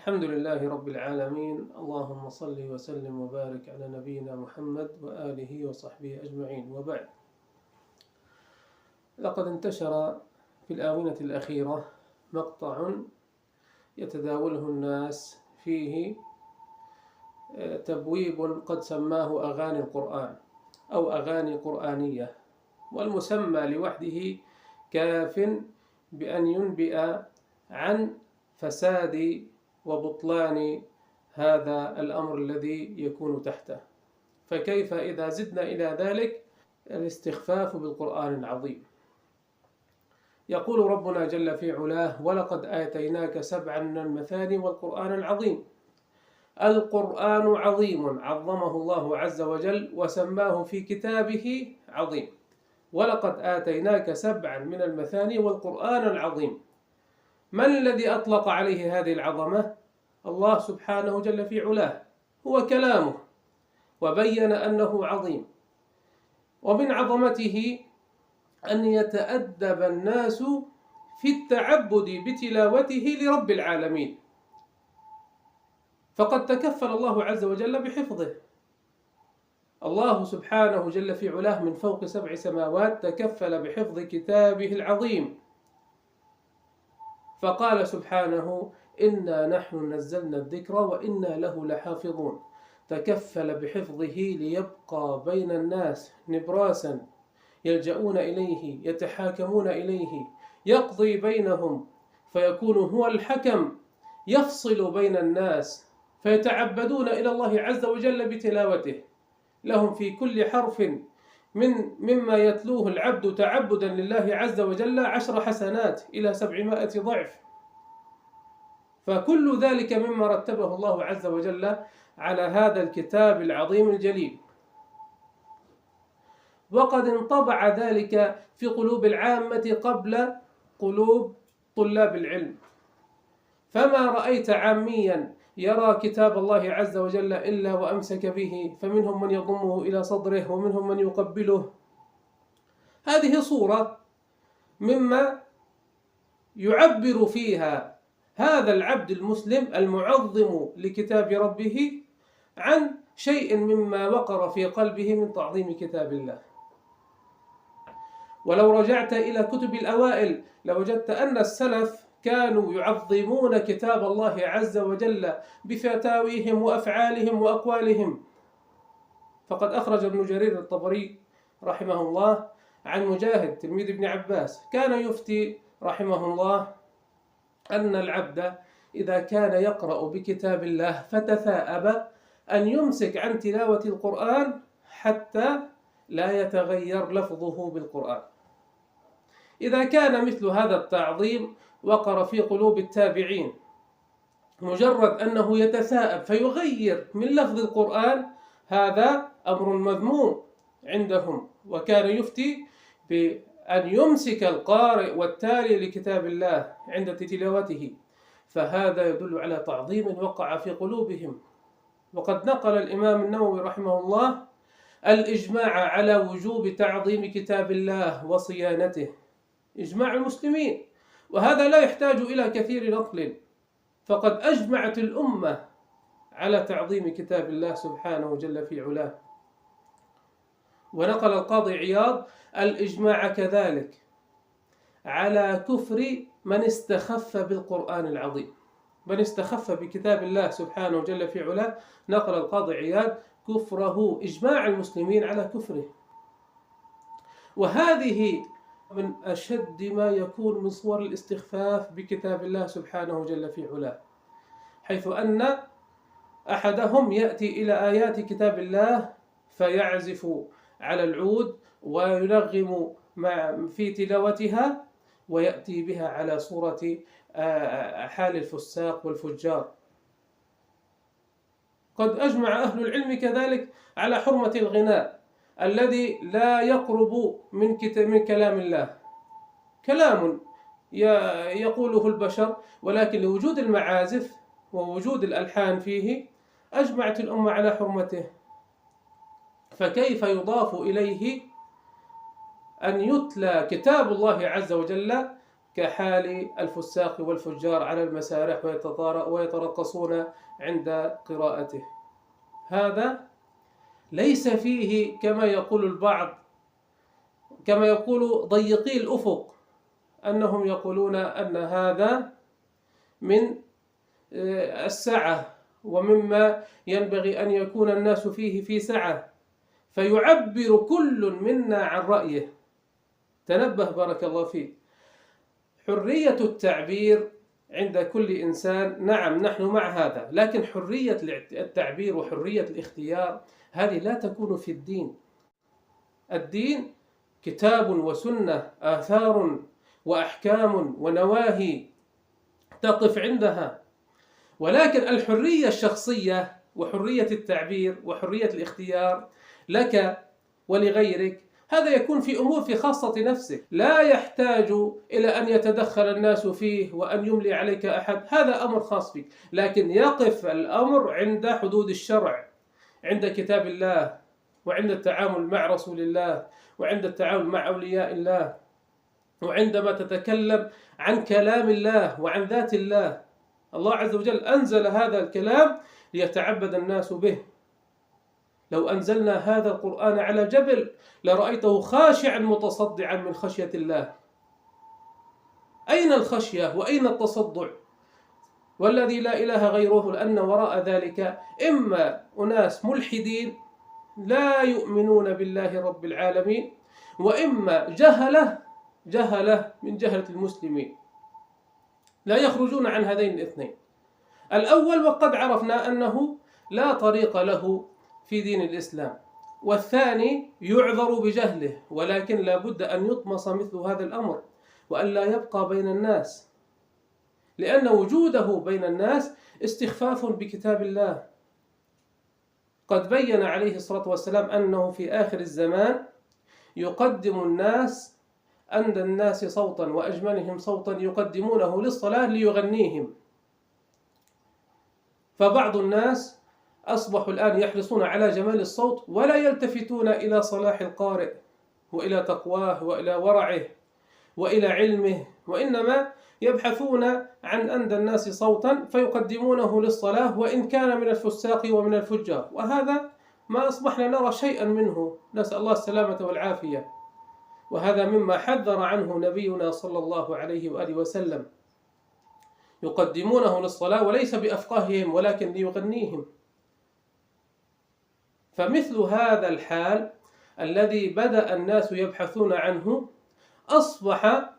الحمد لله رب العالمين. اللهم صل وسلم وبارك على نبينا محمد وآله وصحبه أجمعين، وبعد. لقد انتشر في الآونة الأخيرة مقطع يتداوله الناس فيه تبويب قد سماه أغاني القرآن أو أغاني قرآنية، والمسمى لوحده كاف بأن ينبئ عن فساد وبطلان هذا الأمر الذي يكون تحته. فكيف إذا زدنا إلى ذلك الاستخفاف بالقرآن العظيم؟ يقول ربنا جل في علاه: ولقد آتيناك 7 من المثاني والقرآن العظيم. القرآن عظيم عظمه الله عز وجل وسماه في كتابه عظيم. ولقد آتيناك 7 من المثاني والقرآن العظيم. من الذي أطلق عليه هذه العظمة؟ الله سبحانه جل في علاه، هو كلامه، وبين أنه عظيم. ومن عظمته أن يتأدب الناس في التعبد بتلاوته لرب العالمين، فقد تكفل الله عز وجل بحفظه. الله سبحانه جل في علاه من فوق 7 سماوات تكفل بحفظ كتابه العظيم، فقال سبحانه: إنا نحن نزلنا الذكر وإنا له لحافظون. تكفل بحفظه ليبقى بين الناس نبراسا يلجؤون إليه، يتحاكمون إليه، يقضي بينهم، فيكون هو الحكم يفصل بين الناس، فيتعبدون إلى الله عز وجل بتلاوته. لهم في كل حرف مما يتلوه العبد تعبدا لله عز وجل 10 حسنات إلى 700 ضعف. فكل ذلك مما رتبه الله عز وجل على هذا الكتاب العظيم الجليل. وقد انطبع ذلك في قلوب العامة قبل قلوب طلاب العلم، فما رأيت عاميا يرى كتاب الله عز وجل إلا وأمسك به، فمنهم من يضمه إلى صدره ومنهم من يقبله. هذه صورة مما يعبر فيها هذا العبد المسلم المعظم لكتاب ربه عن شيء مما وقر في قلبه من تعظيم كتاب الله. ولو رجعت إلى كتب الأوائل لوجدت أن السلف كانوا يعظمون كتاب الله عز وجل بفتاويهم وأفعالهم وأقوالهم. فقد أخرج ابن جرير الطبري رحمه الله عن مجاهد تلميذ ابن عباس كان يفتي رحمه الله أن العبد إذا كان يقرأ بكتاب الله فتثاءب أن يمسك عن تلاوة القرآن حتى لا يتغير لفظه بالقرآن. إذا كان مثل هذا التعظيم وقر في قلوب التابعين، مجرد أنه يتثاءب فيغير من لفظ القرآن، هذا أمر مذموم عندهم. وكان يفتي بأن يمسك القارئ والتالي لكتاب الله عند تلاوته، فهذا يدل على تعظيم وقع في قلوبهم. وقد نقل الإمام النووي رحمه الله الإجماع على وجوب تعظيم كتاب الله وصيانته، إجماع المسلمين، وهذا لا يحتاج إلى كثير نقل، فقد أجمعت الأمة على تعظيم كتاب الله سبحانه جل في علاه. ونقل القاضي عياض الإجماع كذلك على كفر من استخف بالقرآن العظيم، من استخف بكتاب الله سبحانه جل في علاه. نقل القاضي عياض كفره، إجماع المسلمين على كفره. وهذه من أشد ما يكون من صور الاستخفاف بكتاب الله سبحانه جل في علاه، حيث أن أحدهم يأتي إلى آيات كتاب الله فيعزف على العود وينغم في تلاوتها، ويأتي بها على صورة حال الفساق والفجار. قد أجمع أهل العلم كذلك على حرمة الغناء الذي لا يقرب من كلام الله، كلام يقوله البشر، ولكن لوجود المعازف ووجود الألحان فيه أجمعت الأمة على حرمته. فكيف يضاف إليه أن يتلى كتاب الله عز وجل كحال الفساق والفجار على المسارح ويترقصون عند قراءته. هذا ليس فيه كما يقول البعض، كما يقول ضيقي الأفق، أنهم يقولون أن هذا من السعة ومما ينبغي أن يكون الناس فيه في سعة، فيعبر كل منا عن رأيه. تنبه بارك الله فيك، حرية التعبير عند كل إنسان، نعم نحن مع هذا، لكن حرية التعبير وحرية الاختيار هذه لا تكون في الدين. الدين كتاب وسنة، آثار وأحكام ونواهي تقف عندها، ولكن الحرية الشخصية وحرية التعبير وحرية الاختيار لك ولغيرك هذا يكون في أمور في خاصة نفسك، لا يحتاج إلى أن يتدخل الناس فيه وأن يملي عليك أحد، هذا أمر خاص بك، لكن يقف الأمر عند حدود الشرع، عند كتاب الله، وعند التعامل مع رسول الله، وعند التعامل مع أولياء الله، وعندما تتكلم عن كلام الله وعن ذات الله. الله عز وجل أنزل هذا الكلام ليتعبد الناس به. لو أنزلنا هذا القرآن على جبل لرأيته خاشعا متصدعا من خشية الله. أين الخشية وأين التصدع؟ والذي لا إله غيره، لأن وراء ذلك إما أناس ملحدين لا يؤمنون بالله رب العالمين، وإما جهلة من جهلة المسلمين لا يخرجون عن هذين الاثنين. الأول وقد عرفنا أنه لا طريق له في دين الإسلام، والثاني يعذر بجهله، ولكن لا بد أن يطمس مثل هذا الأمر وأن لا يبقى بين الناس، لأن وجوده بين الناس استخفاف بكتاب الله. قد بين عليه الصلاة والسلام أنه في آخر الزمان يقدم الناس أندى الناس صوتا وأجملهم صوتا يقدمونه للصلاة ليغنيهم. فبعض الناس أصبحوا الآن يحرصون على جمال الصوت ولا يلتفتون إلى صلاح القارئ وإلى تقواه وإلى ورعه وإلى علمه، وإنما يبحثون عن أندى الناس صوتا فيقدمونه للصلاة وإن كان من الفساق ومن الفجار، وهذا ما أصبحنا نرى شيئا منه، نسأل الله السلامة والعافية. وهذا مما حذر عنه نبينا صلى الله عليه وآله وسلم، يقدمونه للصلاة وليس بأفقاههم ولكن ليغنيهم. فمثل هذا الحال الذي بدأ الناس يبحثون عنه، أصبح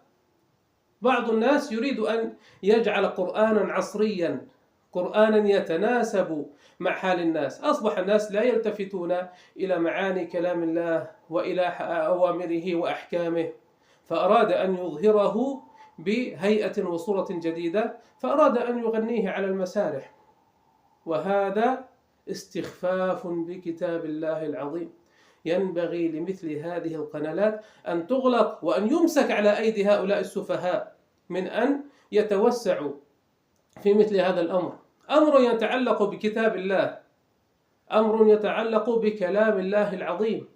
بعض الناس يريد أن يجعل قرآنا عصريا، قرآنا يتناسب مع حال الناس. أصبح الناس لا يلتفتون إلى معاني كلام الله وإلى أوامره وأحكامه، فأراد أن يظهره بهيئة وصورة جديدة، فأراد أن يغنيه على المسارح، وهذا استخفاف بكتاب الله العظيم. ينبغي لمثل هذه القنالات أن تغلق وأن يمسك على أيدي هؤلاء السفهاء من أن يتوسعوا في مثل هذا الأمر. أمر يتعلق بكتاب الله، أمر يتعلق بكلام الله العظيم.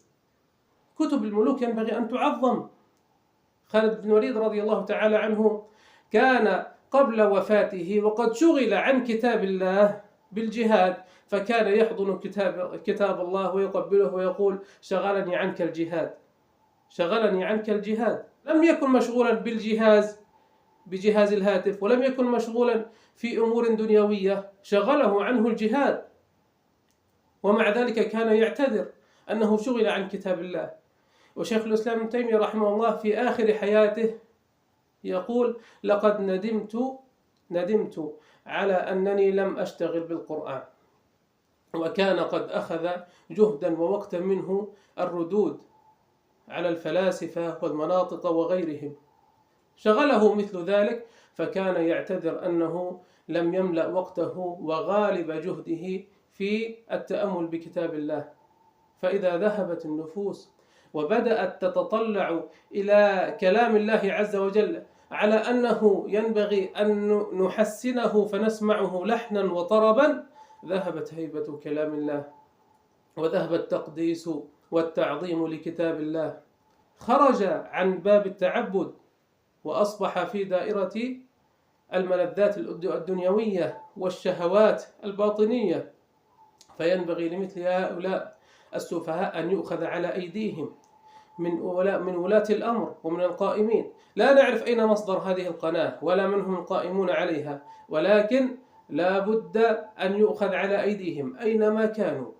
كتب الملوك ينبغي أن تعظم. خالد بن الوليد رضي الله تعالى عنه كان قبل وفاته وقد شغل عن كتاب الله بالجهاد، فكان يحضن كتاب الله ويقبله ويقول: شغلني عنك الجهاد، شغلني عنك الجهاد. لم يكن مشغولا بجهاز الهاتف، ولم يكن مشغولا في أمور دنيوية، شغله عنه الجهاد، ومع ذلك كان يعتذر أنه شغل عن كتاب الله. وشيخ الإسلام ابن تيمية رحمه الله في آخر حياته يقول: لقد ندمت على أنني لم أشتغل بالقرآن. وكان قد أخذ جهدا ووقتا منه الردود على الفلاسفة والمناطق وغيرهم، شغله مثل ذلك، فكان يعتذر أنه لم يملأ وقته وغالب جهده في التأمل بكتاب الله. فإذا ذهبت النفوس وبدأت تتطلع إلى كلام الله عز وجل على أنه ينبغي أن نحسنه فنسمعه لحنا وطربا، ذهبت هيبة كلام الله، وذهب التقديس والتعظيم لكتاب الله، خرج عن باب التعبد وأصبح في دائرة الملذات الدنيوية والشهوات الباطنية. فينبغي لمثل هؤلاء السفهاء أن يؤخذ على أيديهم من ولاة الأمر ومن القائمين. لا نعرف أين مصدر هذه القناة ولا من هم القائمون عليها، ولكن لا بد أن يؤخذ على أيديهم أينما كانوا.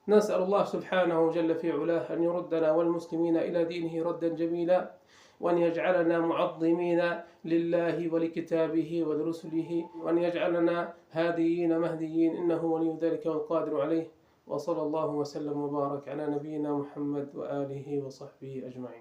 نسأل الله سبحانه جل في علاه أن يردنا والمسلمين إلى دينه ردا جميلا، وأن يجعلنا معظمين لله ولكتابه ولرسله، وأن يجعلنا هاديين مهديين، إنه ولي ذلك والقادر عليه. وصلى الله وسلم وبارك على نبينا محمد وآله وصحبه أجمعين.